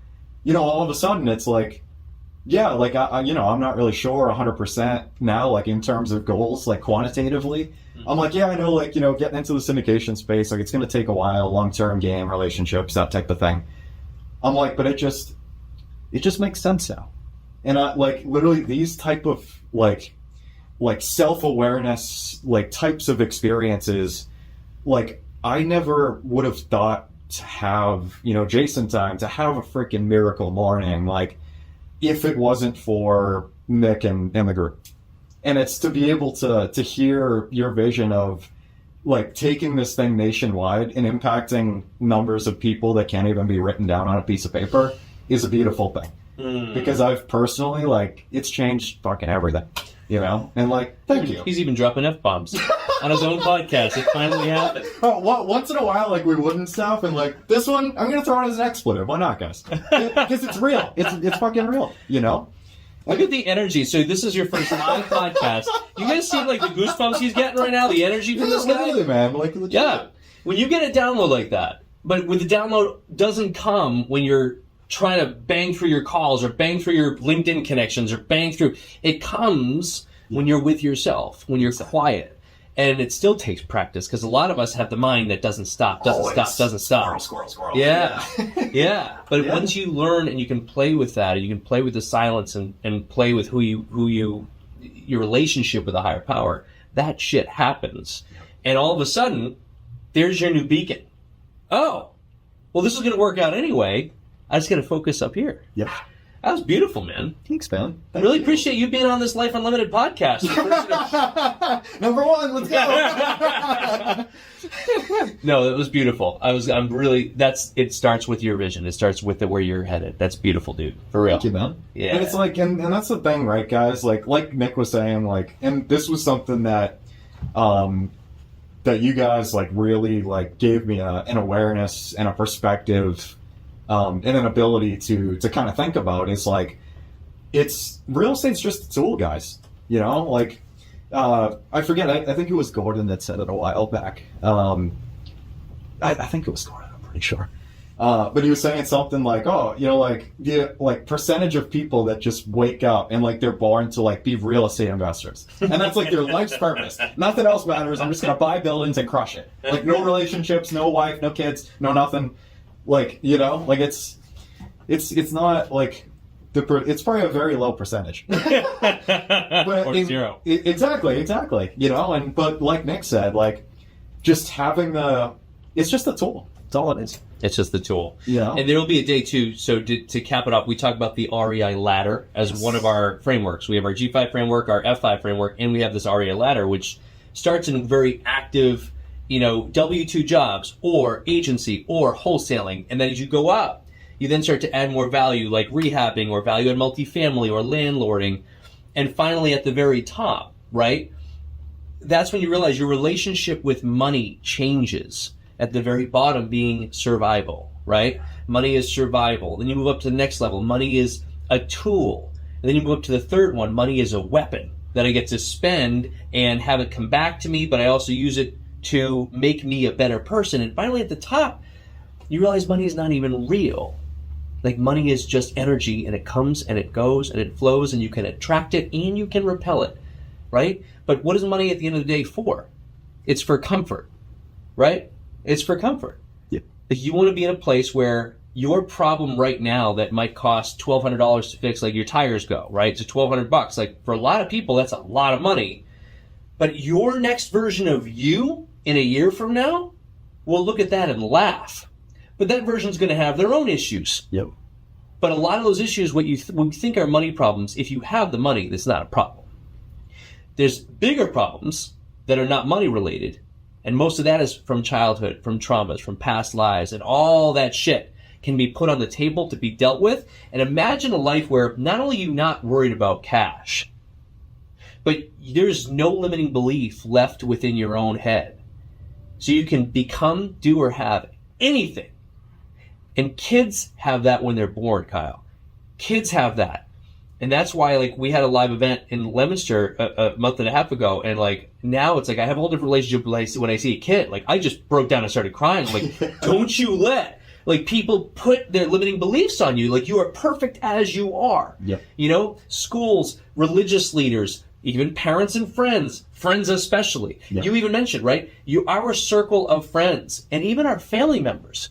You know, all of a sudden it's like, yeah, like I you know, I'm not really sure 100% now, like in terms of goals, like quantitatively. I'm like, yeah, I know, like, you know, getting into the syndication space, like it's going to take a while, long-term game, relationships, that type of thing. I'm like, but it just makes sense now. And I like literally these type of like self-awareness, like types of experiences, like I never would have thought to have, you know, Jason time, to have a freaking miracle morning, like if it wasn't for Nick and the group. And it's to be able to hear your vision of like taking this thing nationwide and impacting numbers of people that can't even be written down on a piece of paper is a beautiful thing. Because I've personally, like, it's changed fucking everything, you know? And like, thank you. He's even dropping F-bombs on his own podcast. It finally happened. Once in a while, like, we wouldn't stop, and like, this one, I'm gonna throw it as an expletive. Why not, guys? Because it's real. It's fucking real, you know? Look at the energy. So this is your first live podcast. You guys see like the goosebumps he's getting right now? The energy from this guy? Really, man. Like, legit. Yeah. When you get a download like that, but when the download doesn't come when you're trying to bang through your calls or bang through your LinkedIn connections or bang through, it comes when you're with yourself, when you're quiet. And it still takes practice because a lot of us have the mind that doesn't stop. Squirrel. Yeah. Yeah. But once you learn and you can play with that, and you can play with the silence and play with your relationship with a higher power, that shit happens. And all of a sudden, there's your new beacon. Oh, well, this is going to work out anyway. I just got to focus up here. Yep. That was beautiful, man. Thanks, man. I really appreciate you being on this Life Unlimited podcast. Number one, let's go. No, it was beautiful. It starts with your vision. It starts with where you're headed. That's beautiful, dude. For real. Thank you, man. Yeah. And it's like, and that's the thing, right, guys? Like Nick was saying, like, and this was something that you guys like really like gave me an awareness and a perspective and an ability to kind of think about is like, it's real estate's just a tool, guys. You know, like, I forget, I think it was Gordon that said it a while back. I think it was Gordon, I'm pretty sure. But he was saying something like, oh, you know, like the like percentage of people that just wake up and like they're born to like be real estate investors. And that's like their life's purpose. Nothing else matters. I'm just going to buy buildings and crush it. Like no relationships, no wife, no kids, no nothing. Like, you know, like it's not like it's probably a very low percentage. But or zero. Exactly. You know, but like Nick said, like just having it's just a tool. That's all it is. It's just the tool. Yeah. And there will be a day too. So to cap it off, we talk about the REI ladder as one of our frameworks. We have our G5 framework, our F5 framework, and we have this REI ladder, which starts in very active, you know, W-2 jobs or agency or wholesaling. And then as you go up, you then start to add more value like rehabbing or value add multifamily or landlording. And finally at the very top, right? That's when you realize your relationship with money changes. At the very bottom being survival, right? Money is survival. Then you move up to the next level. Money is a tool. And then you move up to the third one. Money is a weapon that I get to spend and have it come back to me, but I also use it to make me a better person. And finally at the top, you realize money is not even real. Like money is just energy, and it comes and it goes and it flows, and you can attract it and you can repel it, right? But what is money at the end of the day for? It's for comfort, right? It's for comfort. Yeah. If you want to be in a place where your problem right now that might cost $1,200 to fix, like your tires go, right? So $1,200, like for a lot of people, that's a lot of money. But your next version of you in a year from now will look at that and laugh. But that version's going to have their own issues. Yep. But a lot of those issues, what you think are money problems, if you have the money, that's not a problem. There's bigger problems that are not money related. And most of that is from childhood, from traumas, from past lives, and all that shit can be put on the table to be dealt with. And imagine a life where not only are you not worried about cash, but there's no limiting belief left within your own head. So you can become, do, or have anything. And kids have that when they're born, Kyle. Kids have that. And that's why, like, we had a live event in Leominster a month and a half ago, and, like, now it's like I have a whole different relationship when I see a kid. Like, I just broke down and started crying. I'm like, don't you let Like, people put their limiting beliefs on you. Like, you are perfect as you are. Yep. You know, schools, religious leaders, even parents and friends especially. Yep. You even mentioned, right? Our circle of friends and even our family members,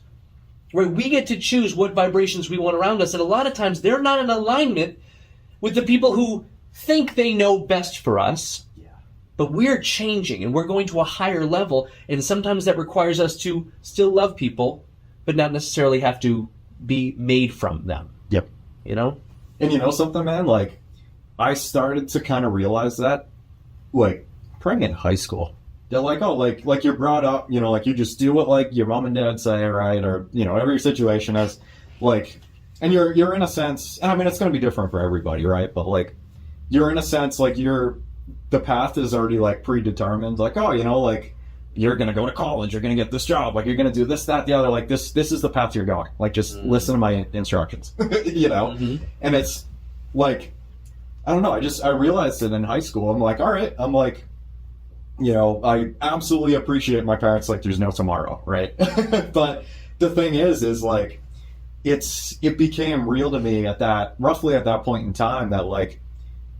right? We get to choose what vibrations we want around us. And a lot of times they're not in alignment with the people who think they know best for us. But we're changing and we're going to a higher level. And sometimes that requires us to still love people, but not necessarily have to be made from them. Yep. You know? And you know something, man? Like, I started to kind of realize that, like, probably in high school. They're like, oh, like you're brought up, you know, like you just do what, like, your mom and dad say, right? Or, you know, every situation is, like, and you're in a sense, I mean, it's going to be different for everybody, right? But, like, you're in a sense, like, the path is already, like, predetermined. Like, oh, you know, like, you're going to go to college, you're going to get this job, like, you're going to do this, that, the other. Like, this is the path you're going. Like, just listen to my instructions, you know? Mm-hmm. And it's, like, I don't know, I realized it in high school. I'm like, all right, I'm like, you know, I absolutely appreciate my parents, like, there's no tomorrow, right? But the thing is like, it became real to me roughly at that point in time that, like,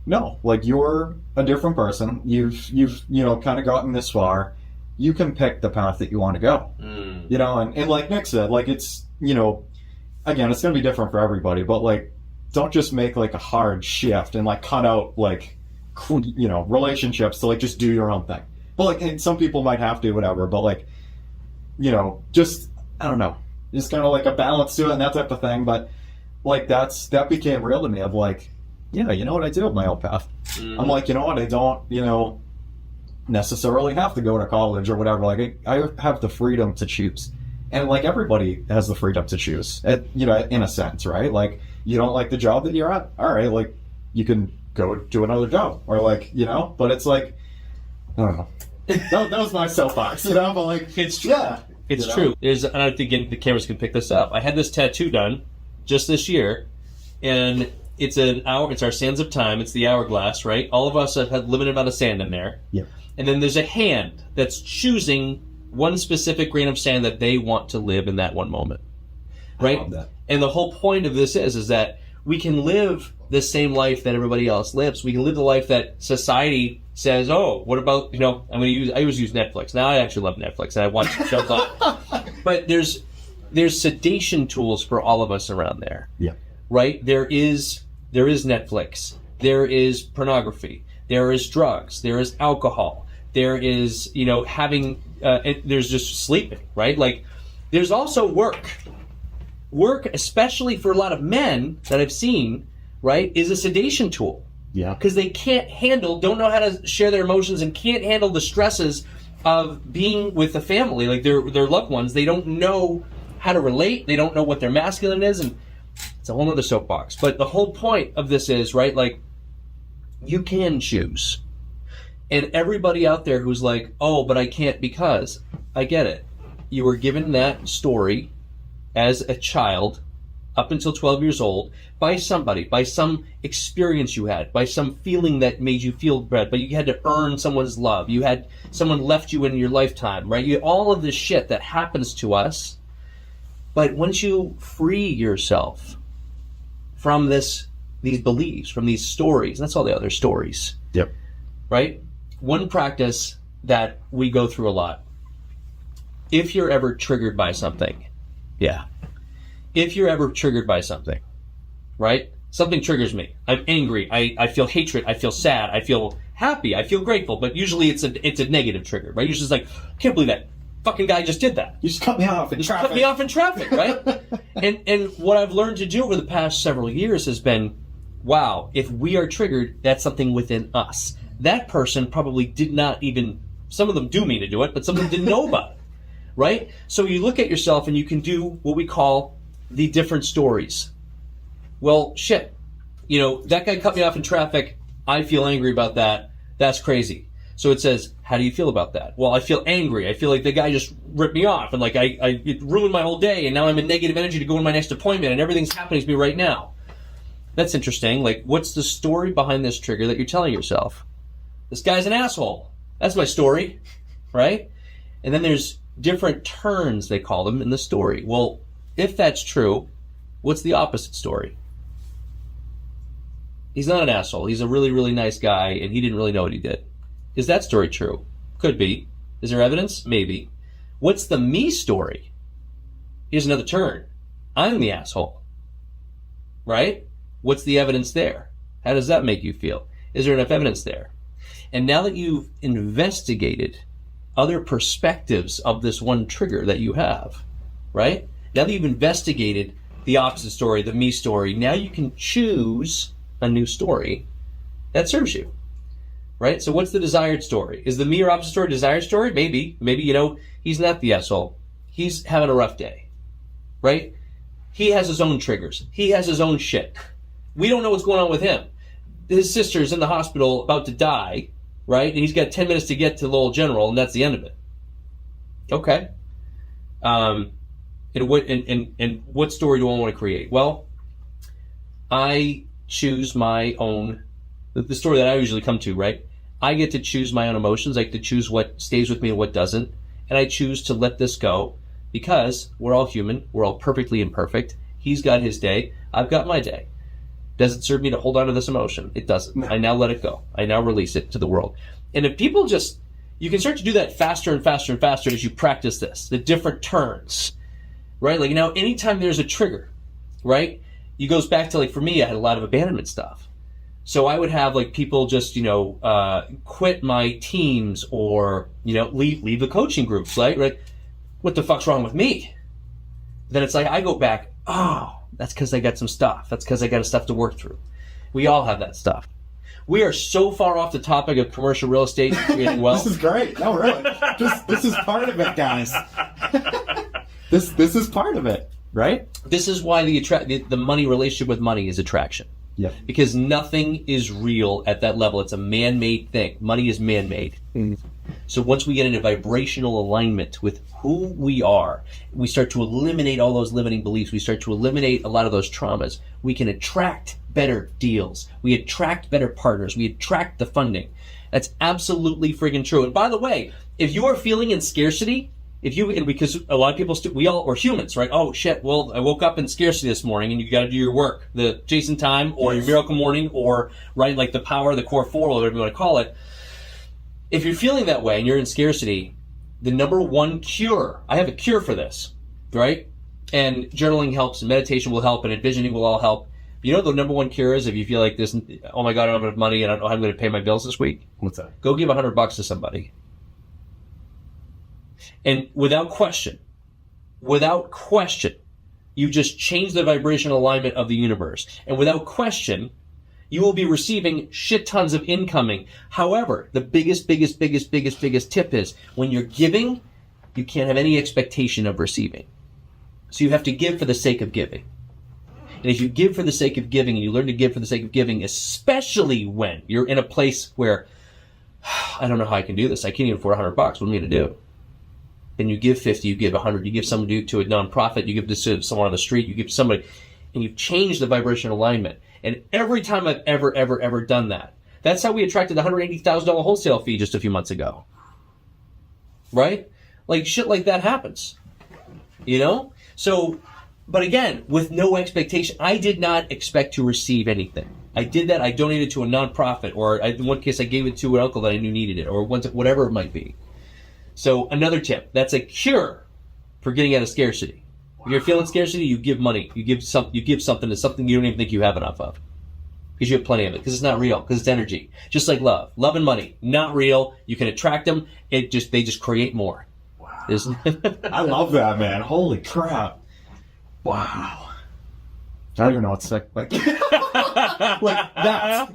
no, like, you're a different person. You've you know, kind of gotten this far. You can pick the path that you want to go. You know, and like Nick said, like, it's, you know, again, it's going to be different for everybody, but, like, don't just make, like, a hard shift and, like, cut out, like, you know, relationships to, like, just do your own thing. But, like, and some people might have to, whatever, but, like, you know, just, I don't know, just kind of like a balance to it and that type of thing. But, like, that became real to me of, like, yeah, you know what, I do have my own path. I'm like, you know what, I don't, you know, necessarily have to go to college or whatever. Like, I have the freedom to choose. And, like, everybody has the freedom to choose, you know, in a sense, right? Like, you don't like the job that you're at, all right, like, you can go do another job. Or, like, you know, but it's like, I don't know. that was my soapbox, you know, but, like, it's true. Yeah. It's you know? true. And I think the cameras can pick this up. I had this tattoo done just this year, and it's our sands of time. It's the hourglass, right? All of us have had limited amount of sand in there. Yeah. And then there's a hand that's choosing one specific grain of sand that they want to live in that one moment. Right? I love that. And the whole point of this is that we can live the same life that everybody else lives. We can live the life that society says, oh, what about, you know, I always use Netflix. Now I actually love Netflix and I watch shows a lot. But there's sedation tools for all of us around there. Yeah. Right? There is Netflix. There is pornography. There is drugs. There is alcohol. There is, you know, there's just sleeping, right? Like, there's also work. Work, especially for a lot of men that I've seen, right, is a sedation tool. Yeah. Because they don't know how to share their emotions and can't handle the stresses of being with the family, like their loved ones. They don't know how to relate. They don't know what their masculine is, and it's a whole other soapbox. But the whole point of this is, right, like, you can choose. And everybody out there who's like, oh, but I can't because, I get it. You were given that story as a child up until 12 years old by somebody, by some experience you had, by some feeling that made you feel bad, but you had to earn someone's love. You had someone left you in your lifetime, right? All of this shit that happens to us. But once you free yourself from these beliefs, from these stories, and that's all the other stories. Yep. Right? One practice that we go through a lot. If you're ever triggered by something, if you're ever triggered by something, right? Something triggers me. I'm angry. I feel hatred. I feel sad. I feel happy. I feel grateful. But usually it's a negative trigger, right? Usually it's like, can't believe that fucking guy just did that. You just cut me off in traffic. Cut me off in traffic, right? and what I've learned to do over the past several years has been, wow, if we are triggered, that's something within us. That person probably did not even, some of them do mean to do it, but some of them didn't know about it, right? So you look at yourself and you can do what we call the different stories. Well, shit, you know, that guy cut me off in traffic. I feel angry about that. That's crazy. So it says, how do you feel about that? Well, I feel angry. I feel like the guy just ripped me off and like it ruined my whole day, and now I'm in negative energy to go to my next appointment and everything's happening to me right now. That's interesting. Like, what's the story behind this trigger that you're telling yourself? This guy's an asshole. That's my story, right? And then there's different turns, they call them, in the story. Well, if that's true, what's the opposite story? He's not an asshole. He's a really, really nice guy, and he didn't really know what he did. Is that story true? Could be. Is there evidence? Maybe. What's the me story? Here's another turn. I'm the asshole. Right? What's the evidence there? How does that make you feel? Is there enough evidence there? And now that you've investigated other perspectives of this one trigger that you have, right? Now that you've investigated the opposite story, the me story, now you can choose a new story that serves you, right? So what's the desired story? Is the me or opposite story desired story? Maybe, he's not the asshole. He's having a rough day, right? He has his own triggers. He has his own shit. We don't know what's going on with him. His sister's in the hospital about to die, right? And he's got 10 minutes to get to Lowell General, and that's the end of it. Okay. And what story do I want to create? Well, I choose my own, the story that I usually come to, right? I get to choose my own emotions. I get to choose what stays with me and what doesn't. And I choose to let this go because we're all human. We're all perfectly imperfect. He's got his day. I've got my day. Does it serve me to hold on to this emotion? It doesn't. I now let it go. I now release it to the world. And if people you can start to do that faster and faster and faster as you practice this, the different turns, right? Like now, anytime there's a trigger, right? It goes back to, like, for me, I had a lot of abandonment stuff. So I would have, like, people just, quit my teams or, leave the coaching groups, right? Like, what the fuck's wrong with me? Then it's like, I go back, oh, that's because I got some stuff. That's because I got stuff to work through. We all have that stuff. We are so far off the topic of commercial real estate and creating wealth. This is great. No, really. This is part of it, guys. This is part of it, right? This is why the money relationship with money is attraction. Yep. Because nothing is real at that level. It's a man-made thing. Money is man-made. So once we get into vibrational alignment with who we are, we start to eliminate all those limiting beliefs. We start to eliminate a lot of those traumas. We can attract better deals. We attract better partners. We attract the funding. That's absolutely friggin' true. And by the way, if you are feeling in scarcity, because a lot of people, we're humans, right? Oh shit, well, I woke up in scarcity this morning, and you got to do your work, the Jason time or your miracle morning, or right, like the power, the core four, whatever you want to call it. If you're feeling that way and you're in scarcity, the number one cure, I have a cure for this, right? And journaling helps, and meditation will help, and envisioning will all help. You know, the number one cure is if you feel like this, oh my God, I don't have enough money and I don't know how I'm going to pay my bills this week. What's that? Go give $100 to somebody. And without question, you just change the vibrational alignment of the universe. And without question, you will be receiving shit tons of incoming. However, the biggest tip is when you're giving, you can't have any expectation of receiving. So you have to give for the sake of giving. And if you give for the sake of giving, and you learn to give for the sake of giving, especially when you're in a place where, I don't know how I can do this. I can't even afford $100. What am I going to do? And you give 50, you give 100, you give somebody to a nonprofit, you give this to someone on the street, you give to somebody, and you change the vibration alignment. And every time I've ever done that, that's how we attracted the $180,000 wholesale fee just a few months ago. Right? Like shit like that happens. So, but again, with no expectation, I did not expect to receive anything. I did that, I donated to a nonprofit, or in one case I gave it to an uncle that I knew needed it, or whatever it might be. So another tip, that's a cure for getting out of scarcity. If you're feeling scarcity, you give money. You give something to something you don't even think you have enough of. Because you have plenty of it. Because it's not real. Because it's energy. Just like love. Love and money. Not real. You can attract them. They just create more. Wow. I love that, man. Holy crap. Wow. I don't even know what to say. Like that.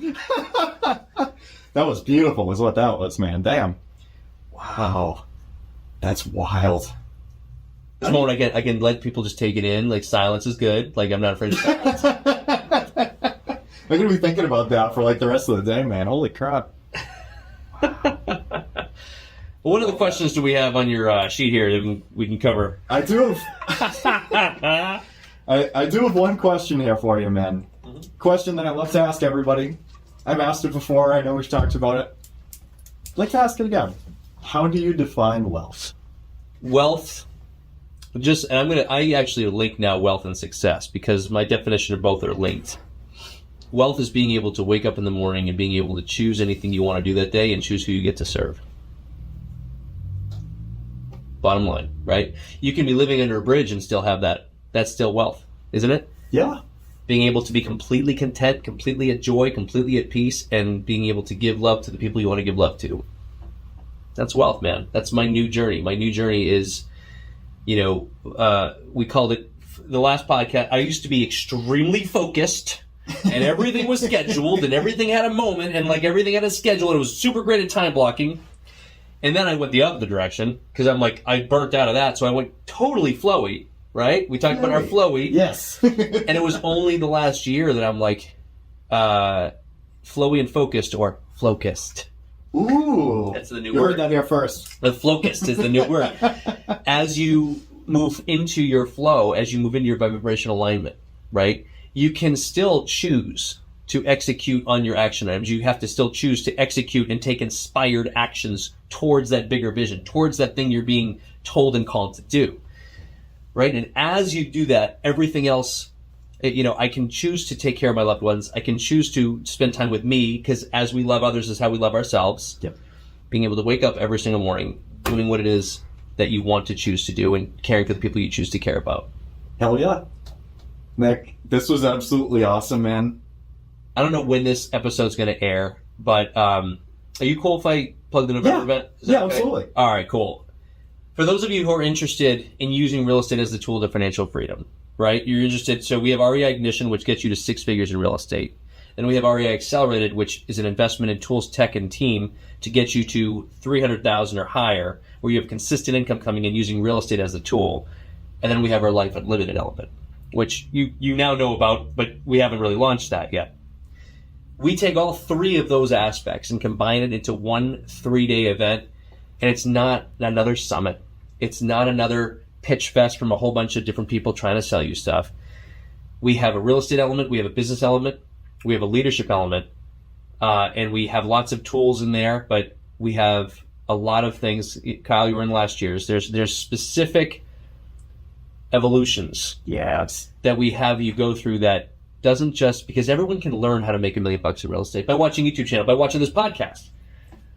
That was beautiful is what that was, man. Damn. Wow. That's wild. This moment I can let people just take it in. Like silence is good. Like I'm not afraid of silence. I'm gonna be thinking about that for like the rest of the day, man. Holy crap! Well, what other questions do we have on your sheet here that we can cover? I do have. I do have one question here for you, man. Mm-hmm. Question that I love to ask everybody. I've asked it before. I know we've talked about it. I'd like to ask it again. How do you define wealth? Wealth I actually link now wealth and success because my definition of both are linked. Wealth is being able to wake up in the morning and being able to choose anything you want to do that day and choose who you get to serve. Bottom line, right? You can be living under a bridge and still have that. That's still wealth, isn't it? Yeah. Being able to be completely content, completely at joy, completely at peace, and being able to give love to the people you want to give love to. That's wealth, man. That's my new journey. My new journey is, we called it, the last podcast, I used to be extremely focused, and everything was scheduled, and everything had a moment, and like everything had a schedule, and it was super great at time blocking. And then I went the other direction, because I'm like, I burnt out of that, so I went totally flowy. Right? We talked about our flowy. Yes. And it was only the last year that I'm like, flowy and focused or flocused. Ooh. That's the new you word. Heard that here first. The flocust is the new word. As you move into your flow, as you move into your vibrational alignment, right? You can still choose to execute on your action items. You have to still choose to execute and take inspired actions towards that bigger vision, towards that thing you're being told and called to do. Right? And as you do that, everything else, I can choose to take care of my loved ones. I can choose to spend time with me because as we love others is how we love ourselves. Yep. Being able to wake up every single morning, doing what it is that you want to choose to do and caring for the people you choose to care about. Hell yeah. Nick, this was absolutely awesome, man. I don't know when this episode's going to air, but are you cool if I plug the November event? Yeah, okay? Absolutely. All right, cool. For those of you who are interested in using real estate as the tool to financial freedom, right? You're interested. So we have REI Ignition, which gets you to 6 figures in real estate. Then we have REI Accelerated, which is an investment in tools, tech, and team to get you to $300,000 or higher, where you have consistent income coming in using real estate as a tool. And then we have our Life Unlimited element, which you now know about, but we haven't really launched that yet. We take all three of those aspects and combine it into one 3-day event. And it's not another summit. It's not another pitch fest from a whole bunch of different people trying to sell you stuff. We have a real estate element. We have a business element. We have a leadership element. And we have lots of tools in there, but we have a lot of things. Kyle, you were in last year's. There's specific evolutions that we have you go through that doesn't just, because everyone can learn how to make $1 million in real estate by watching YouTube channel, by watching this podcast.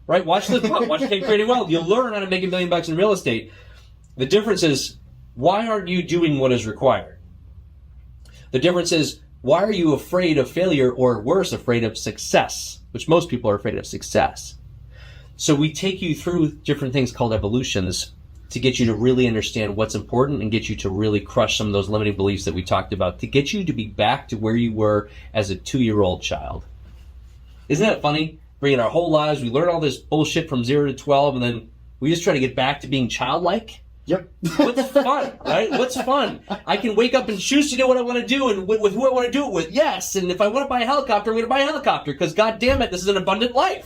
Right? Watch KCREatingwealth Wealth. You'll learn how to make $1 million in real estate. The difference is, why aren't you doing what is required? The difference is, why are you afraid of failure or worse, afraid of success? Which most people are afraid of success. So we take you through different things called evolutions to get you to really understand what's important and get you to really crush some of those limiting beliefs that we talked about, to get you to be back to where you were as a 2-year-old child. Isn't that funny? Bringing our whole lives, we learn all this bullshit from 0 to 12, and then we just try to get back to being childlike. Yep. What's fun, right? What's fun? I can wake up and choose to do what I want to do and with who I want to do it with. Yes, and if I want to buy a helicopter, I'm going to buy a helicopter because, God damn it, this is an abundant life.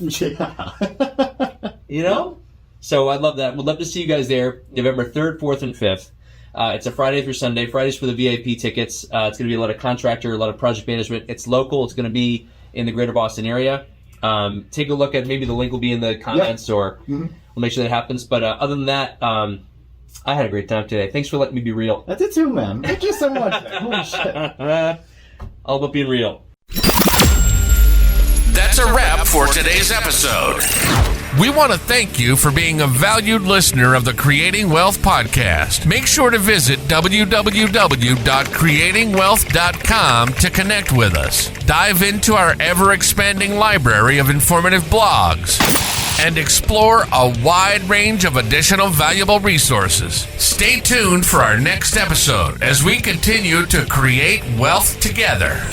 Yeah. So I love that. We'd love to see you guys there, November 3rd, 4th, and 5th. It's a Friday through Sunday. Fridays for the VIP tickets. It's going to be a lot of contractor, a lot of project management. It's local. It's going to be in the greater Boston area. Take a look at, maybe the link will be in the comments, or we'll make sure that happens. But other than that, I had a great time today. Thanks for letting me be real. I did too, man. Thank you so much. Holy shit. All about being real. That's a wrap for today's episode. We want to thank you for being a valued listener of the Creating Wealth Podcast. Make sure to visit www.creatingwealth.com to connect with us. Dive into our ever-expanding library of informative blogs and explore a wide range of additional valuable resources. Stay tuned for our next episode as we continue to create wealth together.